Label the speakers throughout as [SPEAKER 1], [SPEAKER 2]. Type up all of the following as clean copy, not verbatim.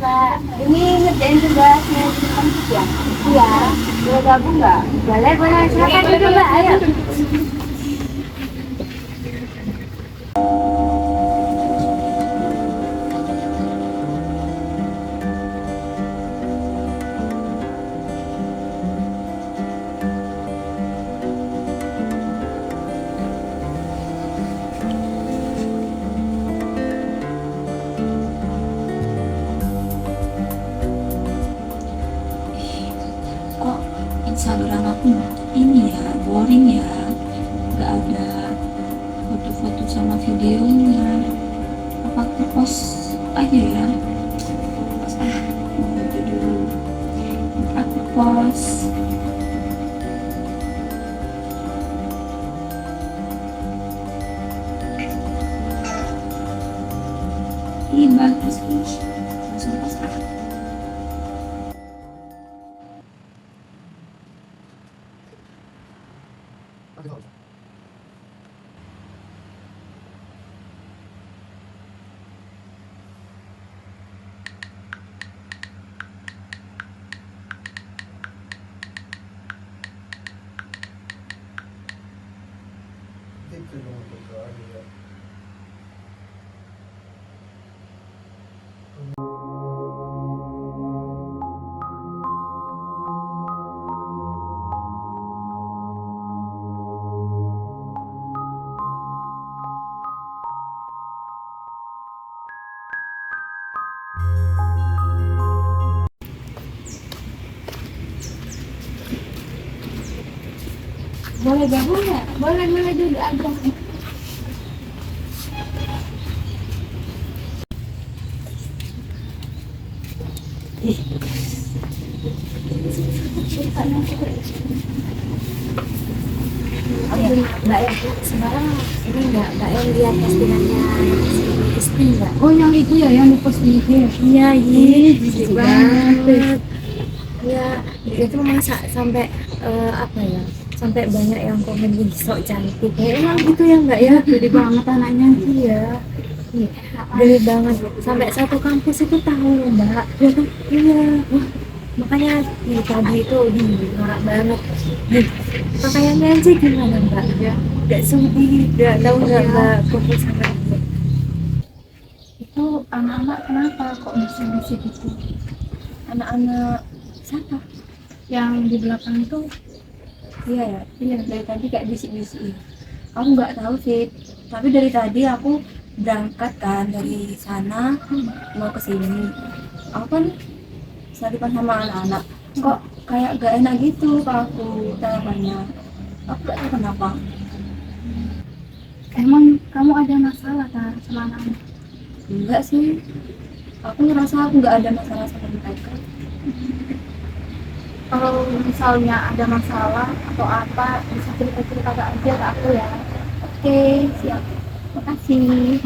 [SPEAKER 1] Mbak. Ini ngerjain tugasnya di kampus ya? Iya. Boleh gabung nggak? Boleh, boleh. Silakan dulu Mbak. Ayo.
[SPEAKER 2] Kok Instagram aku ini ya boring ya, nggak ada foto-foto sama videonya. Apa aku post aja ya? Post foto dulu. Aku post. Ih bagus nih. Langsung post ah.
[SPEAKER 1] Boleh gabung nggak? Boleh, boleh dulu aja. Mbak ya, sekarang ini Mbak yang lihat postingannya Isti Mbak.
[SPEAKER 3] Oh yang itu ya yang di post di IG ya?
[SPEAKER 1] Iya,
[SPEAKER 3] Jijik banget.
[SPEAKER 1] Ya, itu masa sampai apa ya? Sampai banyak yang komen gini sok cantik. Ya, emang gitu ya Mbak ya?
[SPEAKER 3] Gede banget anaknya.
[SPEAKER 1] Iya. Iya, gede banget. Sampai satu kampus itu tahu Mbak. Ya kan? Iya. Wah, makanya tadi itu norak banget. Nih, pakaiannya aja gimana Mbak?
[SPEAKER 3] Ya.
[SPEAKER 1] Gak sudi, gak tahu nggak
[SPEAKER 3] Iya.
[SPEAKER 1] Mbak foto sama aku.
[SPEAKER 3] Itu anak-anak kenapa kok bersih-bersih gitu?
[SPEAKER 1] Anak-anak siapa?
[SPEAKER 3] Yang di belakang itu
[SPEAKER 1] Iya ya, iya dari tadi kayak bisik-bisik. Aku nggak tahu sih, tapi dari tadi aku berangkat kan dari sana mau ke sini. Aku kan sarapan sama anak-anak. Kok kayak gak enak gitu ke aku tanggapannya. Aku gak tahu kenapa.
[SPEAKER 3] emang kamu ada masalah kan sama anak-anak?
[SPEAKER 1] Enggak sih. Aku ngerasa aku nggak ada masalah sama mereka.
[SPEAKER 3] Kalau misalnya ada masalah atau apa bisa cerita-cerita aja ke aku ya.
[SPEAKER 1] Oke, siap. Makasih.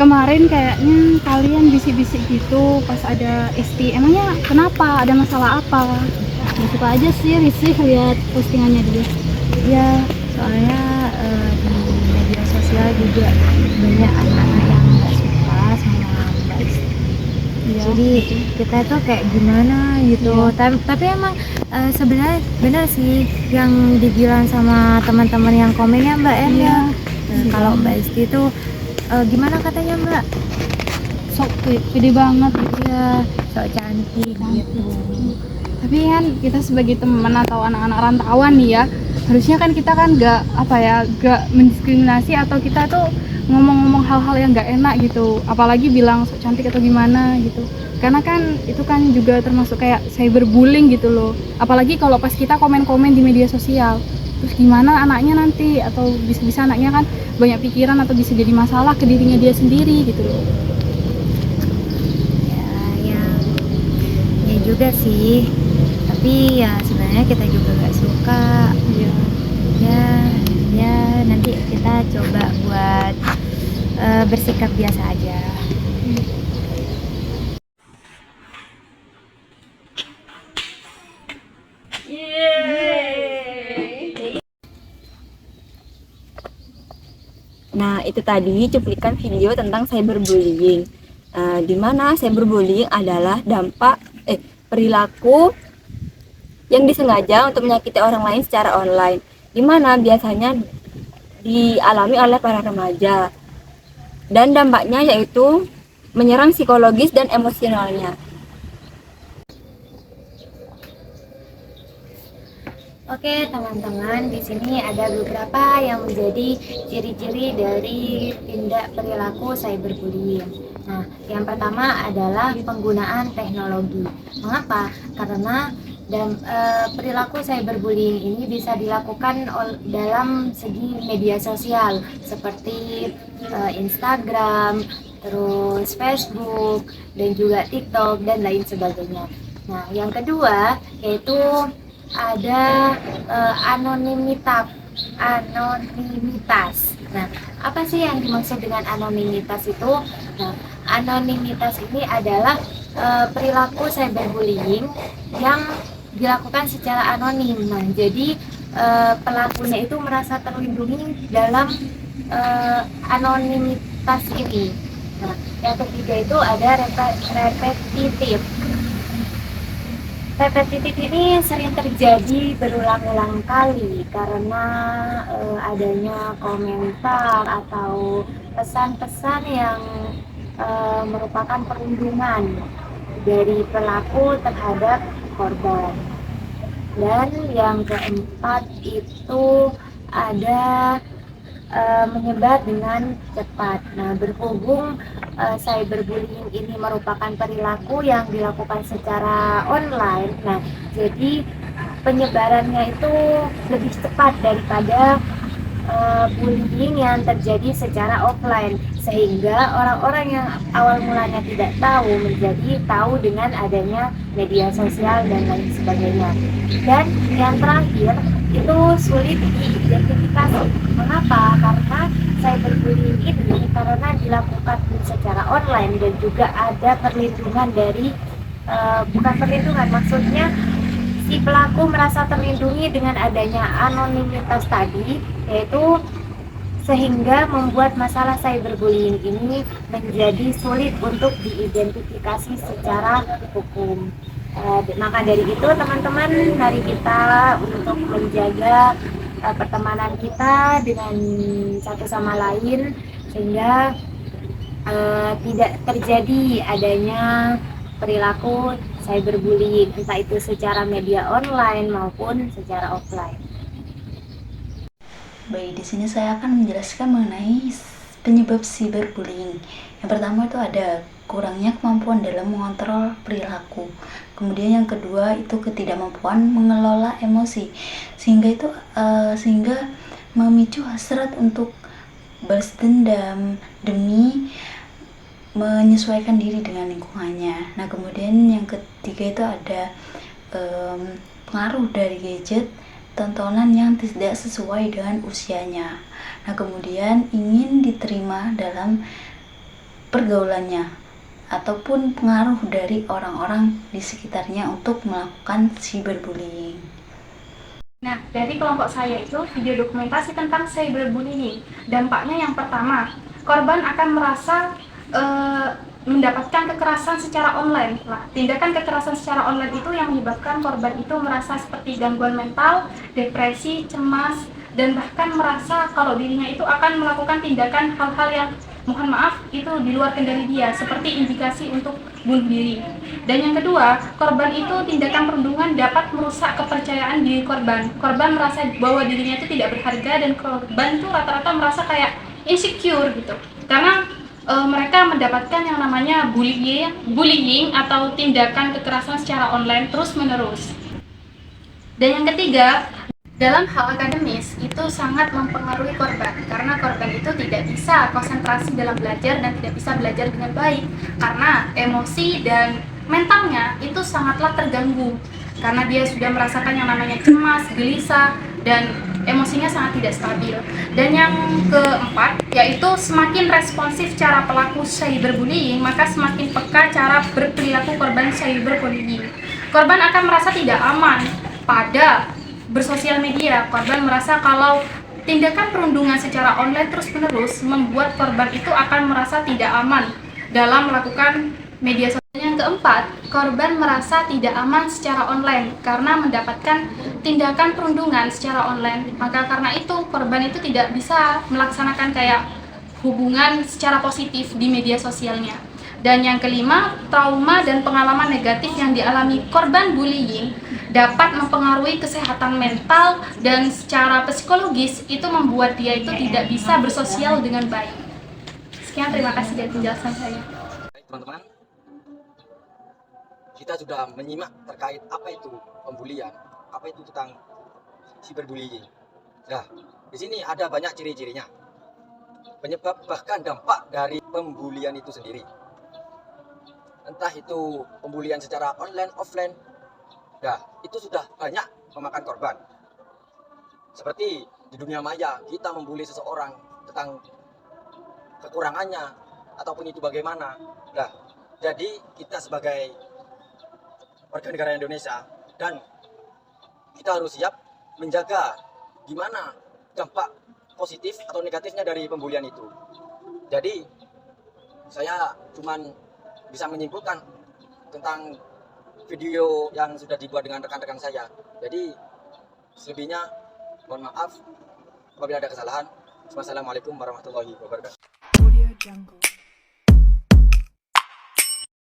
[SPEAKER 3] kemarin kayaknya kalian bisik-bisik gitu pas ada ST. Emangnya kenapa? Ada masalah apa?
[SPEAKER 4] Ya, suka aja sih risih lihat postingannya dia.
[SPEAKER 1] Ya, soalnya di media sosial juga banyak anak-anak yang nggak suka sama Mbak Isti.
[SPEAKER 3] Iya.
[SPEAKER 1] Jadi kita tuh kayak gimana gitu. Tapi emang sebenarnya benar sih yang dibilang sama teman-teman yang komen ya Mbak ya.
[SPEAKER 3] Iya.
[SPEAKER 1] Kalau Mbak Isti tuh gimana katanya Mbak?
[SPEAKER 3] Sok pede banget gitu.
[SPEAKER 1] Ya, sok cantik gitu.
[SPEAKER 3] Tapi kan kita sebagai teman atau anak-anak rantauan nih ya, harusnya kan kita kan gak mendiskriminasi atau kita tuh ngomong-ngomong hal-hal yang gak enak gitu, apalagi bilang sok cantik atau gimana gitu, karena kan itu kan juga termasuk kayak cyberbullying gitu loh. Apalagi kalau pas kita komen-komen di media sosial, terus gimana anaknya nanti, atau bisa-bisa anaknya kan banyak pikiran atau bisa jadi masalah ke dirinya dia sendiri gitu loh.
[SPEAKER 1] Ya juga sih, tapi ya sebenarnya kita juga gak suka. Ya nanti kita coba buat bersikap biasa aja. Nah, itu tadi cuplikan video tentang cyberbullying. Di mana cyberbullying adalah perilaku yang disengaja untuk menyakiti orang lain secara online, di mana biasanya dialami oleh para remaja, dan dampaknya yaitu menyerang psikologis dan emosionalnya. Oke teman-teman, di sini ada beberapa yang menjadi ciri-ciri dari tindak perilaku cyberbullying. Nah, yang pertama adalah penggunaan teknologi. Mengapa? Karena perilaku cyberbullying ini bisa dilakukan dalam segi media sosial seperti Instagram, terus Facebook, dan juga TikTok dan lain sebagainya. Nah, yang kedua yaitu ada anonimitas. Nah, apa sih yang dimaksud dengan anonimitas itu? Nah, anonimitas ini adalah perilaku cyberbullying yang dilakukan secara anonim. Nah, jadi pelakunya itu merasa terlindungi dalam anonimitas ini. Nah, yang ketiga itu ada repetitif. Repetitif ini sering terjadi berulang-ulang kali karena adanya komentar atau pesan-pesan yang merupakan perlindungan dari pelaku terhadap korban. Dan yang keempat itu ada menyebar dengan cepat. Nah, berhubung cyberbullying ini merupakan perilaku yang dilakukan secara online, nah jadi penyebarannya itu lebih cepat daripada bullying yang terjadi secara offline, sehingga orang-orang yang awal mulanya tidak tahu menjadi tahu dengan adanya media sosial dan lain sebagainya. Dan yang terakhir itu sulit diidentifikasi. Mengapa? Karena cyberbullying ini karena dilakukan secara online dan juga ada perlindungan dari bukan perlindungan, maksudnya si pelaku merasa terlindungi dengan adanya anonimitas tadi, yaitu sehingga membuat masalah cyberbullying ini menjadi sulit untuk diidentifikasi secara hukum. Maka dari itu teman-teman, mari kita untuk menjaga pertemanan kita dengan satu sama lain sehingga tidak terjadi adanya perilaku cyberbullying, entah itu secara media online maupun secara offline.
[SPEAKER 2] Baik, di sini saya akan menjelaskan mengenai penyebab cyberbullying. Yang pertama itu ada kurangnya kemampuan dalam mengontrol perilaku. Kemudian yang kedua itu ketidakmampuan mengelola emosi, sehingga memicu hasrat untuk balas dendam demi menyesuaikan diri dengan lingkungannya. Nah, kemudian yang ketiga itu ada pengaruh dari gadget, tontonan yang tidak sesuai dengan usianya. Nah, kemudian ingin diterima dalam pergaulannya ataupun pengaruh dari orang-orang di sekitarnya untuk melakukan cyberbullying.
[SPEAKER 3] Nah, dari kelompok saya itu video dokumentasi tentang cyberbullying. Dampaknya yang pertama, korban akan merasa mendapatkan kekerasan secara online. Nah, tindakan kekerasan secara online itu yang menyebabkan korban itu merasa seperti gangguan mental, depresi, cemas, dan bahkan merasa kalau dirinya itu akan melakukan tindakan hal-hal yang mohon maaf itu di luar kendali dia, seperti indikasi untuk bunuh diri. Dan yang kedua, korban itu tindakan perundungan dapat merusak kepercayaan diri korban. Korban merasa bahwa dirinya itu tidak berharga dan korban itu rata-rata merasa kayak insecure gitu. Karena mereka mendapatkan yang namanya bullying atau tindakan kekerasan secara online terus-menerus. Dan yang ketiga, dalam hal akademis itu sangat mempengaruhi korban karena korban itu tidak bisa konsentrasi dalam belajar dan tidak bisa belajar dengan baik karena emosi dan mentalnya itu sangatlah terganggu karena dia sudah merasakan yang namanya cemas, gelisah, dan emosinya sangat tidak stabil. Dan yang keempat yaitu semakin responsif cara pelaku cyberbullying, maka semakin peka cara berperilaku korban cyberbullying. Korban akan merasa tidak aman pada bersosial media. Korban merasa kalau tindakan perundungan secara online terus-menerus membuat korban itu akan merasa tidak aman dalam melakukan media sosial. Yang keempat, korban merasa tidak aman secara online karena mendapatkan tindakan perundungan secara online. Maka karena itu korban itu tidak bisa melaksanakan kayak hubungan secara positif di media sosialnya. Dan yang kelima, trauma dan pengalaman negatif yang dialami korban bullying dapat mempengaruhi kesehatan mental dan secara psikologis itu membuat dia itu tidak bisa bersosial dengan baik. Sekian, terima kasih dari penjelasan saya.
[SPEAKER 5] Teman-teman, kita sudah menyimak terkait apa itu pembulian, apa itu tentang cyberbullying. Nah, di sini ada banyak ciri-cirinya, penyebab bahkan dampak dari pembulian itu sendiri. Entah itu pembulian secara online, offline, nah itu sudah banyak memakan korban. Seperti di dunia maya, kita membuli seseorang tentang kekurangannya ataupun itu bagaimana. Nah, jadi kita sebagai warga negara Indonesia dan kita harus siap menjaga gimana dampak positif atau negatifnya dari pembulian itu. Jadi saya cuman bisa menyimpulkan tentang video yang sudah dibuat dengan rekan-rekan saya. Jadi selebihnya mohon maaf apabila ada kesalahan. Wassalamualaikum warahmatullahi wabarakatuh.